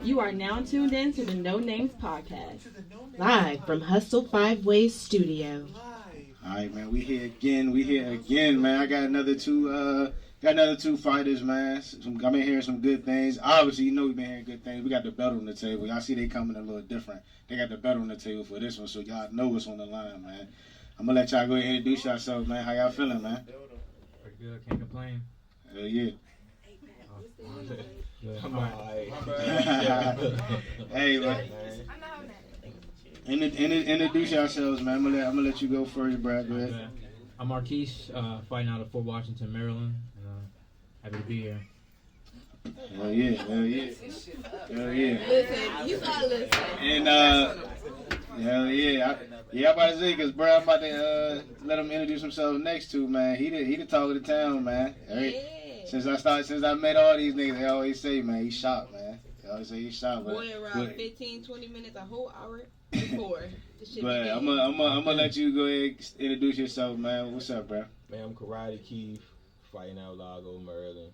You are now tuned in to the No Names Podcast, live from Hustle 5 Ways Studio. All right, man, we here again, man. I got another two fighters, man. I've been hearing some good things. Obviously, you know we've been hearing good things. We got the belt on the table. Y'all see they coming a little different. They got the belt on the table for this one, so y'all know what's on the line, man. I'm going to let y'all go ahead and introduce yourselves, man. How y'all feeling, man? Pretty good. Can't complain. Hell yeah. Hey, man. Introduce yourselves, man. I'm gonna let you go first, Brad. Go ahead. I'm Marquis, fighting out of Fort Washington, Maryland. Happy to be here. Hell yeah. Listen, you gotta listen. And hell yeah. I'm about to say, because bro, I'm about to let him introduce himself next to, man. He the talk of the town, man. Right? Since I met all these niggas, they always say, man, he's shot, man. They always say he's shot, Boy, around 15, 20 minutes, a whole hour before. But I'm gonna let you go ahead and introduce yourself, man. What's up, bro? Man, I'm Karate Keif, fighting out Lago, Maryland.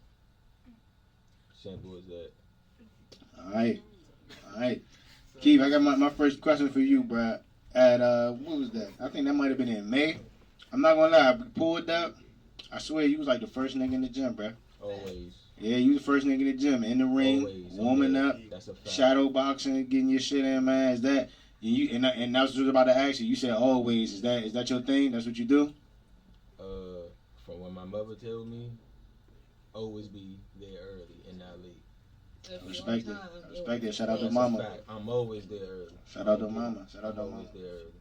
Simple as that. All right. Keif, I got my first question for you, bro. At what was that? I think that might have been in May. I'm not gonna lie, I pulled up. I swear you was like the first nigga in the gym, bro. Always. Yeah, you the first nigga in the gym, in the ring, warming up, that's a fact. Shadow boxing, getting your shit in, man. Is that and that's what I was about to ask you. You said always. Is that your thing? That's what you do? From what my mother told me, always be there early and not late. Respect it. Shout out to mama. Fact. I'm always there early. Shout out to mama. Always there early.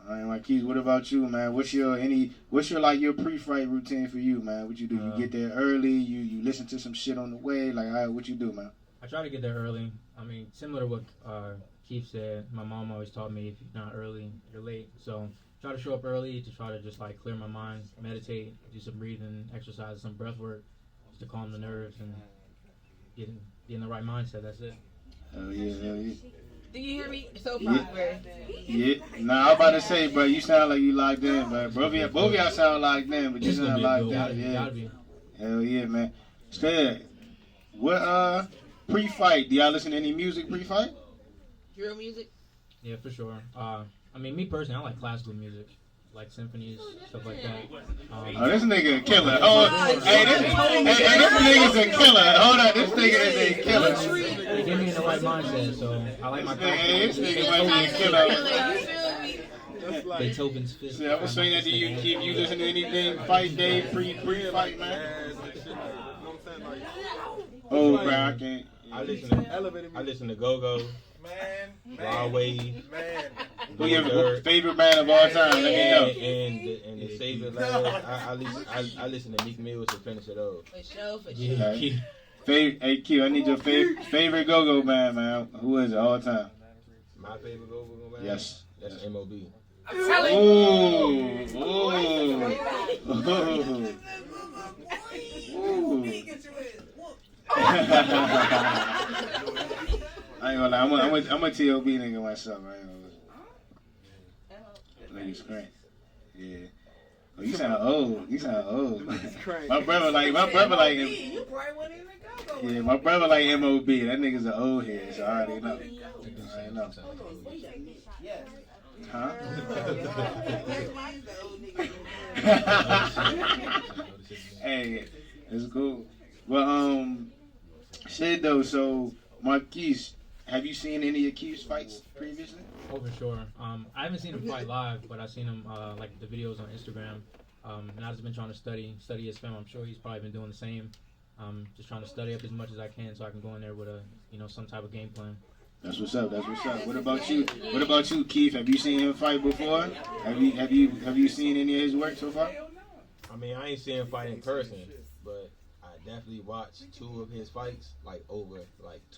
All right, Marquis, what about you, man? What's your your pre-fight routine for you, man? What you do? You get there early. You listen to some shit on the way. Like, all right, what you do, man? I try to get there early. I mean, similar to what Keith said, my mom always taught me, if you're not early, you're late. So try to show up early to try to just like clear my mind, meditate, do some breathing exercises, some breath work, just to calm the nerves and get in the right mindset. That's it. Hell yeah. Do you hear me? So proper. Yeah. Nah, I was about to say, bro, you sound like you locked in, bro. Both of y'all sound locked in, but you sound locked in. Gotta be. Hell yeah, man. Sted, what pre-fight? Do y'all listen to any music pre-fight? Drill music? Yeah, for sure. I mean, me personally, I like classical music, like symphonies, stuff like that. Oh, this nigga a killer. This nigga's a killer. Hold on, this nigga is a killer. They get me in the right mindset, so I like my this nigga might be a killer. Beethoven's Fifth. See, I was saying that to you, Keith. You listen to anything fight day, pre-fight, man? Oh, bro, I can't. I listen to Go-Go. Broadway. Who your favorite band of all time? Let me know. And the favorite last, I listen to Meek Mill to finish it off. For sure. Hey, Q, I need your favorite go-go band, man. Who is it all time? My favorite go-go band? Yes. That's M.O.B. I'm telling you. I ain't gonna lie, I'm a T.O.B. nigga myself. I ain't gonna lie. Nigga's crazy. Yeah. Oh, you sound old. My brother like. you probably wouldn't even go. Yeah, my brother like M.O.B. That nigga's an old head, so I already know. Huh? Hey, it's cool. Well, shit though. So, Marquis, have you seen any of Keith's fights previously? Oh, for sure. I haven't seen him fight live, but I've seen him like the videos on Instagram. And I've just been trying to study his film. I'm sure he's probably been doing the same. Just trying to study up as much as I can so I can go in there with some type of game plan. That's what's up. What about you, Keith? Have you seen him fight before? Have you seen any of his work so far? I mean, I ain't seen him fight in person, but I definitely watched 2 of his fights over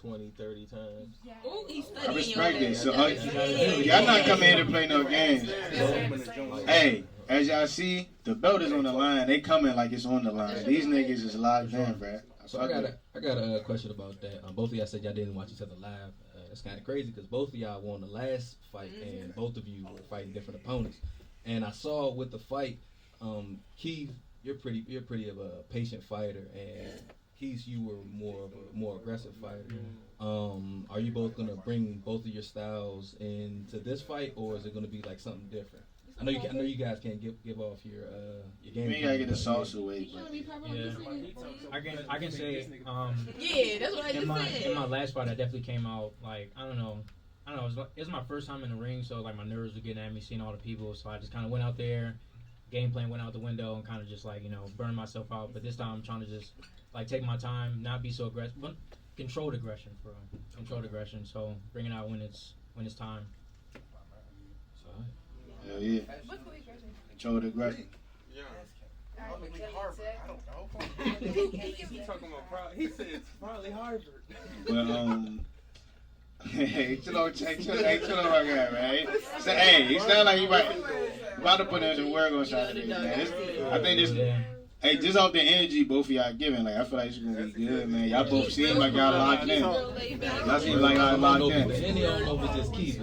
20, 30 times. Ooh, he's I studying respect your it. So y'all not coming here to play no games. Hey, as y'all see, the belt is on the line. They coming like it's on the line. These niggas is locked in, bruh. So I got a question about that. Both of y'all said y'all didn't watch each other live. That's kind of crazy because both of y'all won the last fight, and both of you were fighting different opponents. And I saw with the fight, Keith, you're pretty of a patient fighter, and Keith, you were more aggressive fighter. Are you both gonna bring both of your styles into this fight, or is it gonna be like something different? I know you guys can't give off your game. You gotta get the sauce away. Yeah, I can say yeah, that's what I just said. In my last fight, I definitely came out like I don't know. It was my first time in the ring, so like my nerves were getting at me, seeing all the people. So I just kind of went out there, game plan went out the window, and kind of just like burn myself out. But this time I'm trying to just like take my time, not be so aggressive, but controlled aggression, bro. Controlled aggression. So bring it out when it's time. Hell yeah. Controlled aggression. Harvard. I don't know. He talking about he said it's probably Harvard. Well, hey, chill on my guy, man. So, hey, he sound like you about to put in some work on Saturday, man. I think this. Hey, just off the energy both of y'all giving, like I feel like it's gonna be good, man. Y'all both seem like y'all locked in. Y'all seem like y'all locked in.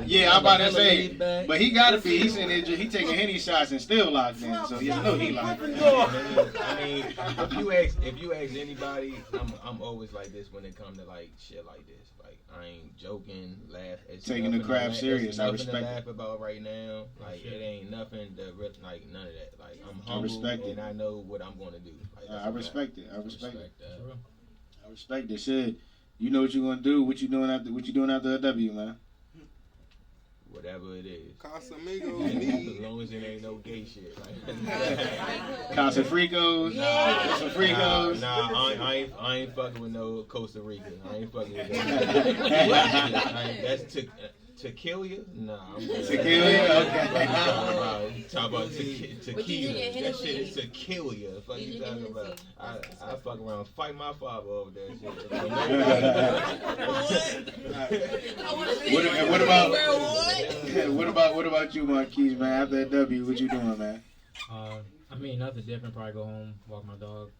Yeah, I'm about to say, but he gotta be. He's in there, he taking Henny shots and still locked in, so you know he locked in. I mean, if you ask anybody, I'm always like this when it comes to like shit like this. Like I ain't joking, laugh. It's taking the craft serious. I respect it. Laugh about right now, like it ain't nothing to like none of that. Like I'm humble and I know what I'm going to do. Like, I respect it. I respect it. That. I respect it. Shit, you know what you gonna do. What you doing after a W, man? Whatever it is. Casamigos. As long as it ain't no gay shit. Costa Fricos. Some Fricos. Nah, I ain't fucking with no Costa Rica. I ain't fucking with that. That's tequila? Nah, I'm good. Tequila? Okay. Talk about tequila. That shit is tequila. Fuck you talking about? I fuck around, fight my father over that shit. What about you, Marquis, man? After a W, what you doing, man? I mean, nothing different. Probably go home, walk my dog,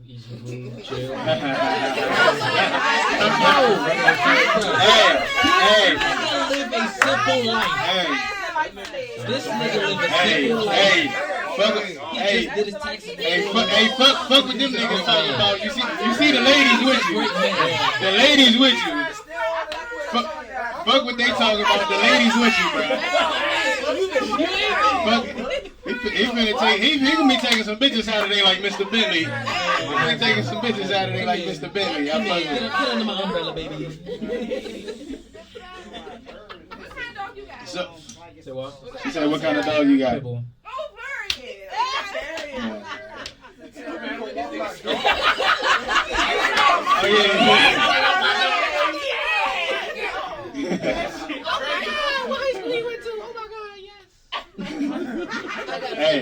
eat some food, chill. Hey. Live a simple life. This nigga live a simple life. Fuck with them niggas talking about. You see the ladies with you. The ladies with you. Fuck what they talking about. The ladies with you, bro. He gonna be taking some bitches Saturday like Mr. Bentley. He gonna be taking some bitches Saturday like Mr. Bentley. I'm fucking with Get under my umbrella, baby. So, Say what? she said, what kind of dog you got? Pitbull. Oh, yeah. Hey,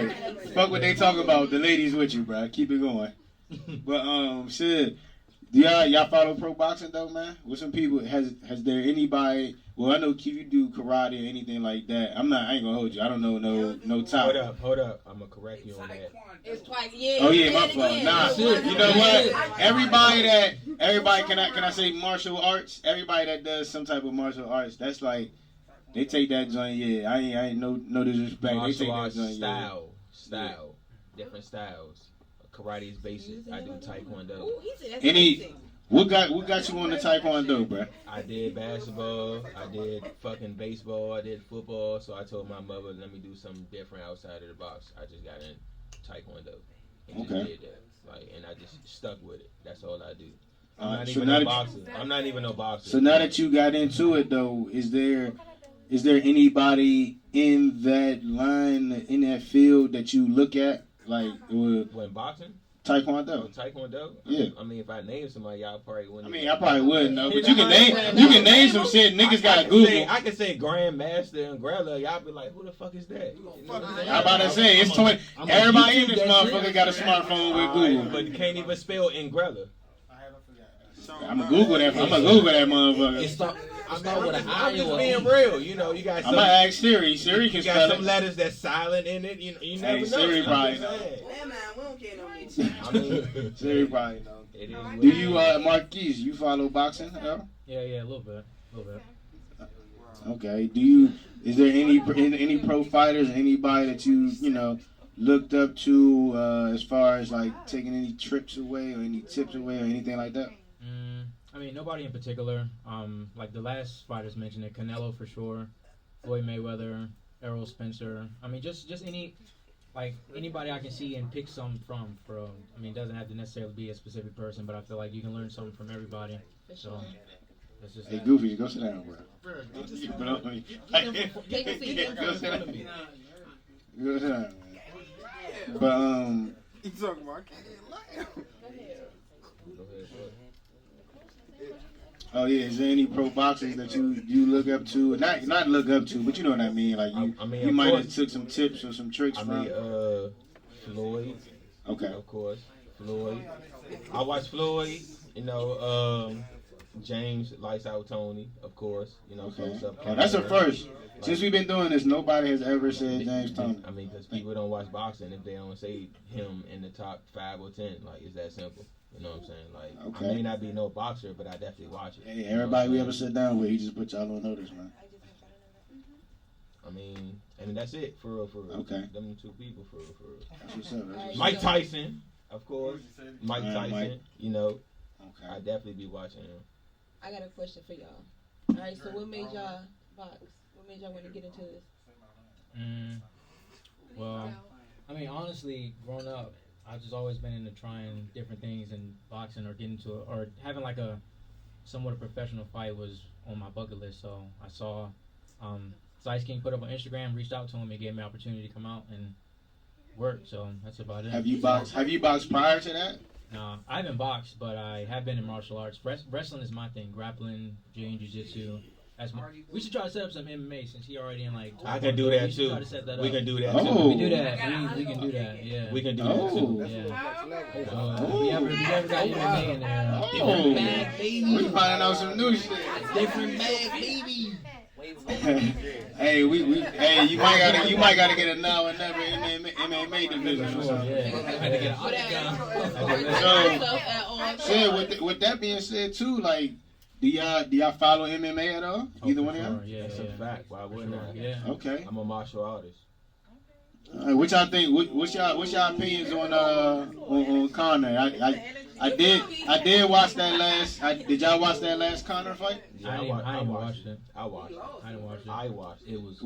fuck what they talking about. The ladies with you, bro. Keep it going. But shit. Do y'all follow pro boxing though, man? With some people, has there anybody? Well, I know Keif, you do karate or anything like that. I ain't gonna hold you. I don't know no top. Hold up. I'm gonna correct you on that. It's twice, yeah. Oh yeah, my fault. Nah, you know what? Everybody can I say martial arts? Everybody that does some type of martial arts, that's like they take that joint. Yeah, I ain't no disrespect. Martial they take arts that joint. style, different styles. Karate is basic. I do taekwondo. Ooh, he said that's amazing. What got you on the taekwondo, bro? I did basketball. I did fucking baseball. I did football. So I told my mother, let me do something different outside of the box. I just got in taekwondo and just did that. Like, and I just stuck with it. That's all I do. I'm not even no boxer. So now that you got into it, though, is there anybody in that line, in that field that you look at? Like when boxing? Taekwondo. Taekwondo? Yeah. I mean, if I name somebody, y'all probably wouldn't. I probably wouldn't know, but you can name some shit. Niggas gotta Google. I can say Grandmaster and Grella. Y'all be like, who the fuck is that? I'm about to say it's 20. Everybody in this motherfucker got a smartphone with Google, but you can't even spell Ingrella. I'm gonna Google that. motherfucker. I'm just being real. You know, you got. I'm gonna ask Siri. Siri can spell it. You got some letters that's silent in it. You never know. Siri probably know. Siri probably know. Do you, Marquis? You follow boxing? Yeah, a little bit. Okay. Is there any pro fighters, anybody that you looked up to as far as like taking any trips away or any tips away or anything like that? I mean, nobody in particular. Like the last fighters mentioned it, Canelo for sure, Floyd Mayweather, Errol Spencer. I mean, just any, like anybody I can see and pick some from. I mean, it doesn't have to necessarily be a specific person, but I feel like you can learn something from everybody. So that's just Hey, that. Goofy, go sit down, bro. Take a seat. Go sit down. Go sit down, man. But You talking about? I can't lie. Go ahead, bro. oh yeah, is there any pro boxers that you look up to? Not look up to, but you know what I mean. Like I mean, you of might course. have took some tips or some tricks I from. mean, Floyd, Okay. of course. Floyd. I watch Floyd. You know, James Lights Out Tony, of course. You know, Okay. close up. Oh, that's a camera. first. Since we've been doing this, nobody has ever said James Tony. I mean, because people don't watch boxing if they don't say him in the top 5 or 10. Like, it's that simple. You know what I'm saying? Like, Okay. I may not be no boxer, but I definitely watch it. Hey, everybody we ever sit down with, he just put y'all on notice, man. I mean, and that's it for real, for real. Okay. Them two people for real, for real. That's what's up. That's what's Mike Tyson, of course. Mike Yeah, Tyson, Mike. you know, up. I Okay. definitely be watching him. I got a question for y'all. All right, so what made y'all box? What made y'all want to get into this? Well, I mean, honestly, growing up, I've just always been into trying different things, and boxing or getting to it, or having like a somewhat a professional fight was on my bucket list. So I saw Ice King put up on Instagram, reached out to him, and gave me an opportunity to come out and work. So that's about it. Have you boxed prior to that? No, I haven't boxed, but I have been in martial arts. Wrestling is my thing. Grappling, jiu-jitsu. We should try to set up some MMA since he already in like. I can do that we should too. try to set that We up. can do that Oh. too. We do that. We can do that. Yeah. We can do Oh. that too. Yeah. So, we ever got MMA in there. Oh. bag, baby. We finding out some new shit. Different bag, baby. Hey, hey, you might gotta get a now and never MMA division or something. Yeah. I had to get an octagon. So, with that being said too, like, do y'all follow MMA at all? Either one of y'all? Yeah, That's a fact. Why wouldn't I? Yeah. Okay. I'm a martial artist. All right, what y'all think? What's y'all opinions on Conor? I did watch that last. Did y'all watch that last Conor fight? I didn't watch it. I watched it. I didn't watch it. I watched it. It was.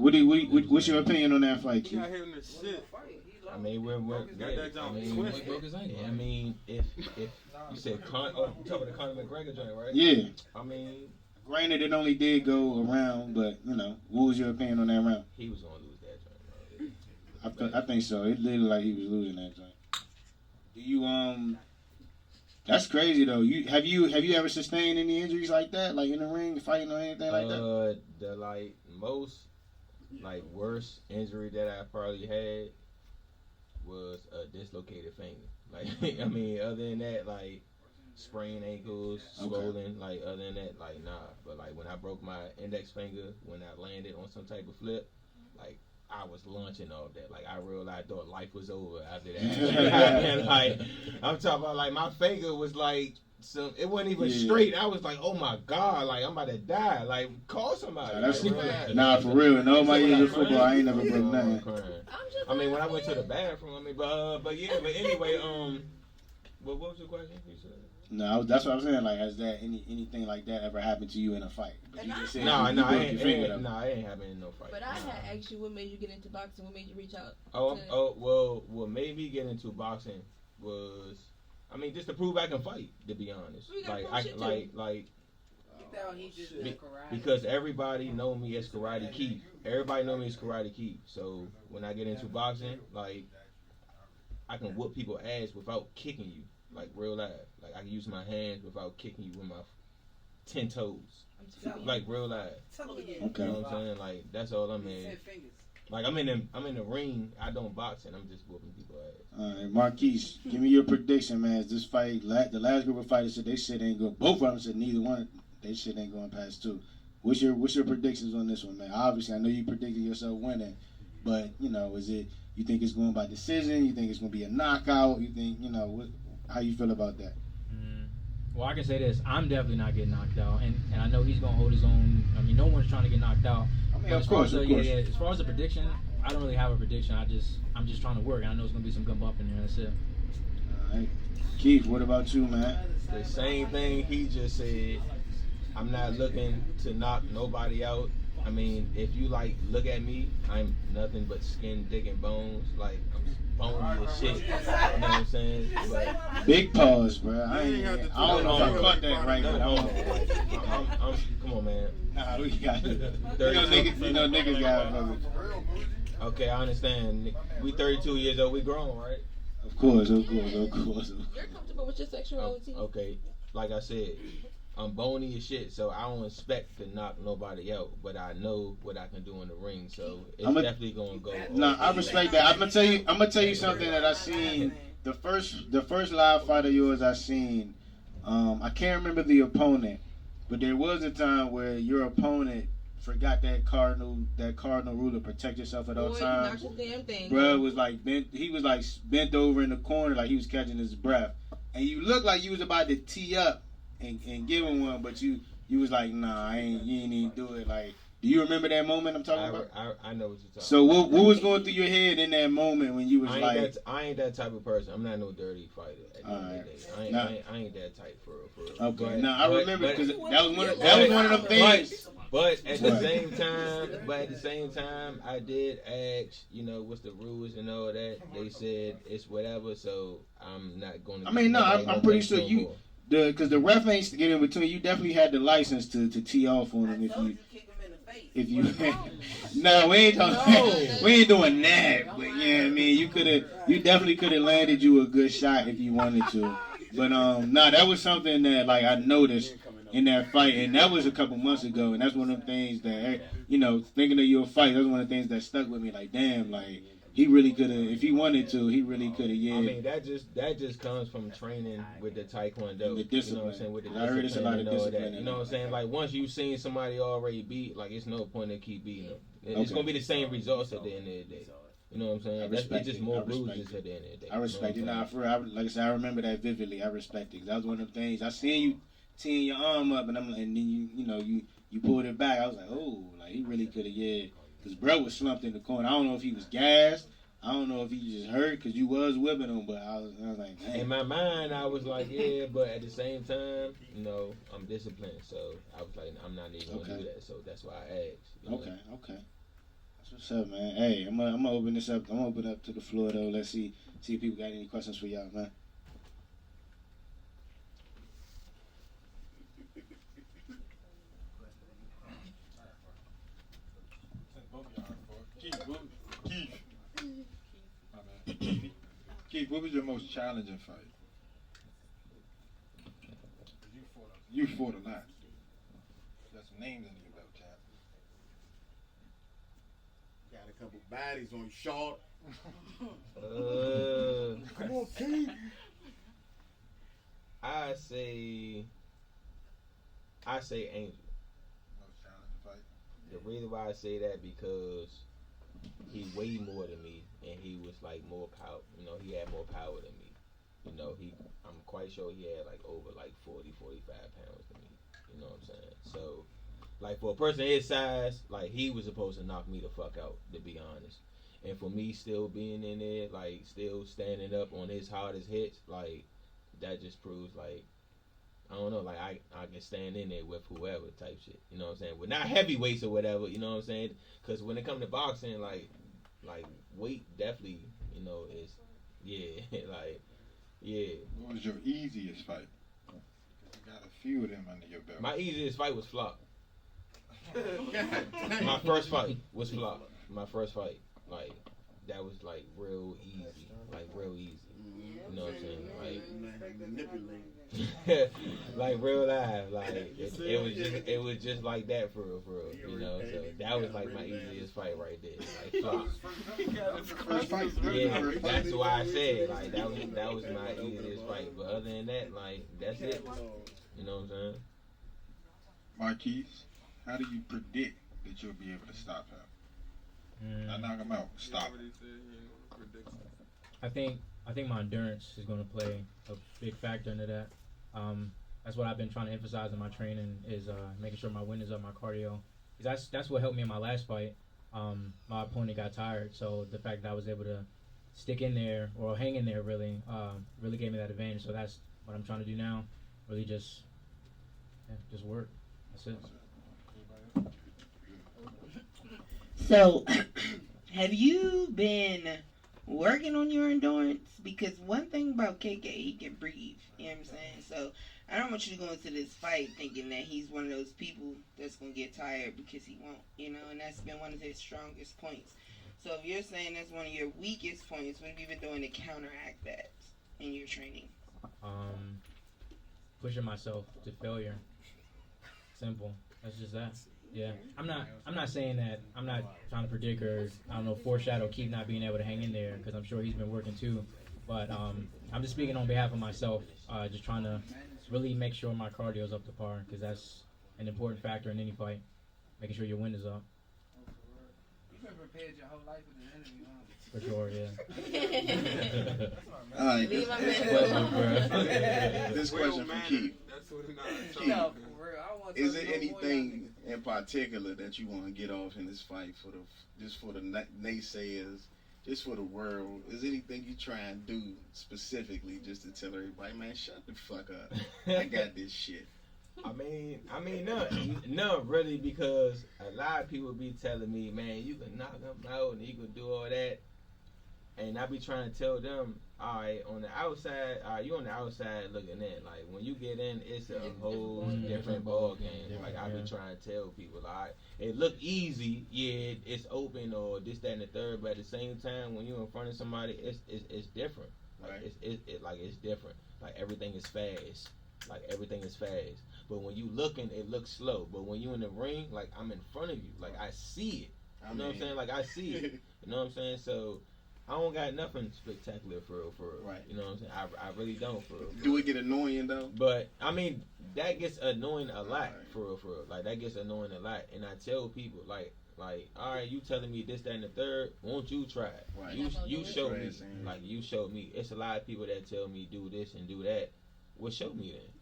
What's your opinion on that fight, You Keif? out here in this shit. I mean, we're Got that I John mean, twisted. Broke his ankle. I mean, if you said you talking about the Conor McGregor joint, right? Yeah. I mean, Granted, it only did go around, but what was your opinion on that round? he was gonna lose that joint, bro. I think so. It looked like he was losing that joint. Do you That's crazy though. Have you ever sustained any injuries like that, like in the ring, fighting or anything like that? The most worst injury that I probably had was a dislocated finger. Like I mean, other than that, like sprained ankles, swollen. Like other than that, like nah. But like when I broke my index finger, when I landed on some type of flip, like I was launching off that. Like I realized I thought life was over after that. And like I'm talking about, like my finger was like it wasn't even straight. I was like, oh my god, like I'm about to die. Like call somebody. Nah, for real. In all my years of football, I ain't never broke nothing. I mean, when I went to the bathroom, I mean, but anyway, what was your question? You said? No, that's what I'm saying. Like, has that anything like that ever happened to you in a fight? But you just said No, you it broke your ain't finger, though. no, it ain't happening in no fight. But I had asked you what made you get into boxing. What made you reach out? What made me get into boxing was, I mean, just to prove I can fight. To be honest, because everybody know me as Karate Keif. Everybody know me as Karate Keif. So when I get into boxing, like I can whoop people's ass without kicking you, like real life. Like I can use my hands without kicking you with my 10 toes, like real life. Okay. You know what I'm saying? Like that's all I'm in. Like I'm in the ring. I don't box and I'm just whooping people's ass. All right, Marquis, give me your prediction, man. This fight, the last group of fighters said they shit ain't going. Both of them said neither one. They shit ain't going past 2. What's your predictions on this one, man? Obviously, I know you predicted yourself winning, but is it? You think it's going by decision? You think it's going to be a knockout? You think how you feel about that? Well, I can say this: I'm definitely not getting knocked out, and I know he's gonna hold his own. I mean, no one's trying to get knocked out. I mean, But of course. as far as the prediction, I don't really have a prediction. I'm just trying to work. I know it's gonna be some good bump in there. That's it. All right. Keith, what about you, man? The same thing he just said. I'm not looking to knock nobody out. I mean, if you like look at me, I'm nothing but skin, dick, and bones. Like I'm bony as shit. You know what I'm saying? But Big pause, bro. I don't know if I caught that right, but I'm come on, man. nah, we got it. Niggas got it. Okay, I understand. We 32 years old. We grown, right? Of course. You're comfortable with your sexuality. Okay, like I said, I'm bony as shit, so I don't expect to knock nobody out, but I know what I can do in the ring, so it's definitely gonna go. Nah, I respect that. I'm gonna tell you something that I seen. The first live fight of yours I seen. I can't remember the opponent, but there was a time where your opponent forgot that cardinal rule to protect yourself at all times. Bruh was like bent. He was like bent over in the corner, like he was catching his breath, and you looked like you was about to tee up and give him one, but you was like, nah, you ain't even do it. Like, do you remember that moment I'm talking about? I know what you're talking. So what was going through your head in that moment when you was I ain't that type of person. I'm not no dirty fighter. At the end of the day. I ain't that type for real. Okay, I remember because that was one of them things. But at the same time, I did ask, what's the rules and all that. They said it's whatever, so I'm not going to. I mean, no, I'm pretty sure you. Because the ref ain't get in between. You definitely had the license to tee off on him if you. No, we ain't doing that. But yeah, I mean, you definitely could have landed you a good shot if you wanted to. But that was something that like I noticed in that fight, and that was a couple months ago, and that's one of the things that thinking of your fight, that's one of the things that stuck with me. Like, damn, like. He really could have, if he wanted to, he really could have, yeah. I mean, that just comes from training with the Taekwondo. And the discipline. You know what I'm saying? With the I heard it's a lot of discipline. You know what I'm saying? Like, once you've seen somebody already beat, like, it's no point in keep beating them. It's going to be the same results at the end of the day. You know what I'm saying? It's just more bruises at the end of the day. I respect it. Nah, for real, like I said, I remember that vividly. I respect it. That was one of the things. I seen you teeing your arm up, and I'm like, and then you pulled it back. I was like, oh, like, he really could have, yeah. Because bro was slumped in the corner. I don't know if he was gassed. I don't know if he just hurt because you was whipping him, but I was like, man. In my mind, I was like, yeah, but at the same time, I'm disciplined, so I was like, I'm not even gonna do that. So that's why I asked. Okay. That's what's up, man. Hey, I'm gonna open this up. I'm gonna open it up to the floor though. Let's see if people got any questions for y'all, man. Keith, what was your most challenging fight? You fought a lot. Got some names in your belt, champ. Got a couple bodies on short. Come on, Keith. I say Angel. Most challenging fight. The reason why I say that because he weighed more than me, and he was like more power. He had more power than me. I'm quite sure he had like over like 40, 45 pounds than me. You know what I'm saying? So, like for a person his size, like he was supposed to knock me the fuck out, to be honest. And for me still being in there, like still standing up on his hardest hits, like that just proves like I don't know, like I can stand in there with whoever type shit. You know what I'm saying? We're not heavyweights or whatever. You know what I'm saying? Because when it comes to boxing, like weight definitely, is What was your easiest fight? Because you got a few of them under your belt. My easiest fight was flop. My first fight was flop. My first fight, like that was like real easy. You know what I'm saying? Like real life. Like it was just like that for real. So that was like my easiest fight right there. Like flop. First fight. Yeah, that's why I said like that was my easiest fight. But other than that, like that's it. You know what I'm saying? Marquis, how do you predict that you'll be able to stop him? Not knock him out. Stop. I think my endurance is going to play a big factor into that. That's what I've been trying to emphasize in my training is making sure my wind is up, my cardio. That's what helped me in my last fight. my opponent got tired. So the fact that I was able to stick in there or hang in there really gave me that advantage. So that's what I'm trying to do now. Really just work. That's it. So, have you been working on your endurance? Because one thing about KK, he can breathe. You know what I'm saying? So, I don't want you to go into this fight thinking that he's one of those people that's going to get tired, because he won't, you know, and that's been one of his strongest points. So, if you're saying that's one of your weakest points, what have you been doing to counteract that in your training? Pushing myself to failure. Simple. That's just that. Yeah, I'm not saying that. I'm not trying to predict or foreshadow Keif not being able to hang in there, because I'm sure he's been working too. But I'm just speaking on behalf of myself. Just trying to really make sure my cardio is up to par, because that's an important factor in any fight. Making sure your wind is up. You've been prepared your whole life for the interview, huh? For sure, yeah. All right. This question for Keif. That's what it's not. No, for real. I want to Is there anything in particular that you want to get off in this fight for the naysayers, just for the world? Is there anything you try and do specifically just to tell everybody, man, shut the fuck up. I got this shit. I mean, no, really, because a lot of people be telling me, man, you can knock them out and you can do all that, and I be trying to tell them, all right, on the outside, you on the outside looking in. Like, when you get in, it's a whole different ball game. Like, I be trying to tell people, like, it look easy, yeah, it's open or this, that, and the third, but at the same time, when you're in front of somebody, it's different. Like, right. It's different. Like, everything is fast. But when you looking, it looks slow. But when you in the ring, like, I'm in front of you. Like, I see it. You know what I'm saying? Like, I see it. You know what I'm saying? So, I don't got nothing spectacular for real. Right. You know what I'm saying? I really don't, for real. Do it get annoying, though? But, I mean, that gets annoying a lot, for real. Like, that gets annoying a lot. And I tell people, like, all right, you telling me this, that, and the third, won't you try it? Right. You show me. Crazy. Like, you show me. It's a lot of people that tell me do this and do that. Well, show me then.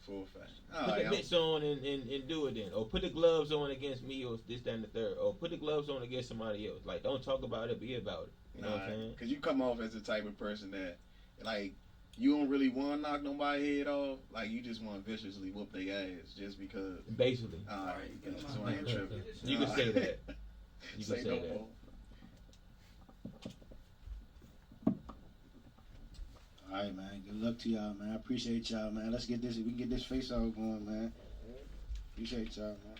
Full fact. Put the mitts on and do it then. Or put the gloves on against me or this, that, and the third. Or put the gloves on against somebody else. Like, don't talk about it, be about it. You know what I'm saying? Because you come off as the type of person that, like, you don't really want to knock nobody's head off. Like, you just want to viciously whoop their ass just because. Basically. All right. So I ain't tripping. You can say that. You can say no that. more. All right, man. Good luck to y'all, man. I appreciate y'all, man. Let's get this. We can get this face off going, man. Appreciate y'all, man.